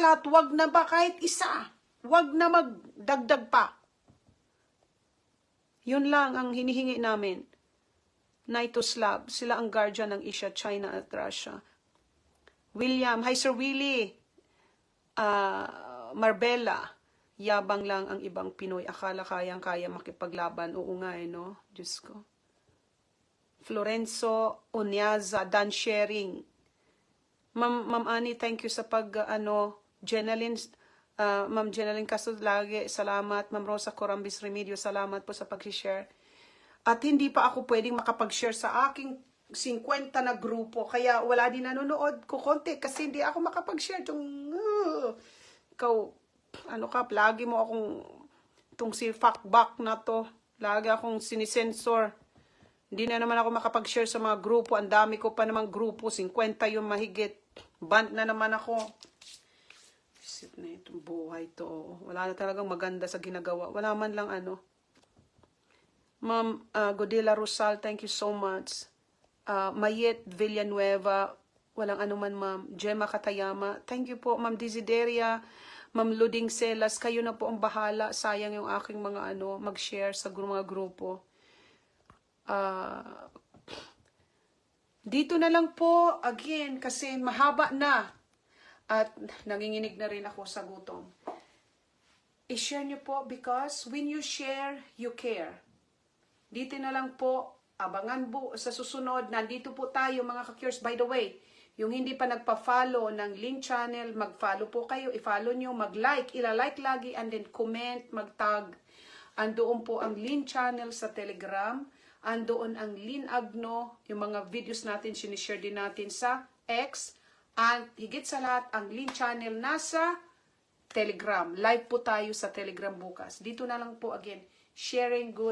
lahat, wag na ba kahit isa? Wag na magdagdag pa. Yun lang ang hinihingi namin. Naitoslav, sila ang guardian ng Asia, China at Russia. William, hi Sir Willie. Marbella, yabang lang ang ibang Pinoy. Akala kayang-kaya makipaglaban. Oo nga no? Diyos ko. Florenzo Onyaza, Dan Sharing. Ma'am Ani, thank you sa Jeneline, Ma'am Jeneline Castro, lagi, salamat. Ma'am Rosa Corambis Remedio, salamat po sa pag-share. At hindi pa ako pwedeng makapag-share sa aking 50 na grupo. Kaya wala din nanonood ko konti kasi hindi ako makapag-share. Ikaw, lagi mo akong, itong si fuckback na to, lagi akong sinisensor. Hindi na naman ako makapag-share sa mga grupo. Ang dami ko pa namang grupo, 50 yung mahigit. Banned na naman ako. Isip na itong buhay to. Wala na talagang maganda sa ginagawa. Wala man lang Ma'am Godela Rosal, thank you so much. Mayet Villanueva, walang anuman ma'am. Gemma Katayama, thank you po. Ma'am Desideria, Ma'am Luding Selas, kayo na po ang bahala. Sayang yung aking mga mag-share sa mga grupo. Dito na lang po, again, kasi mahaba na. At nanginginig na rin ako sa gutom. I-share nyo po because when you share, you care. Dito na lang po, abangan po sa susunod. Nandito po tayo mga ka-cures. By the way, yung hindi pa nagpa-follow ng link channel, mag-follow po kayo. I-follow nyo, mag-like, ila-like lagi, and then comment, mag-tag. Andoon po ang link channel sa Telegram. Andoon ang Lin Agno, yung mga videos natin, sinishare din natin sa X. And higit sa lahat, ang link channel nasa Telegram. Live po tayo sa Telegram bukas. Dito na lang po again, sharing good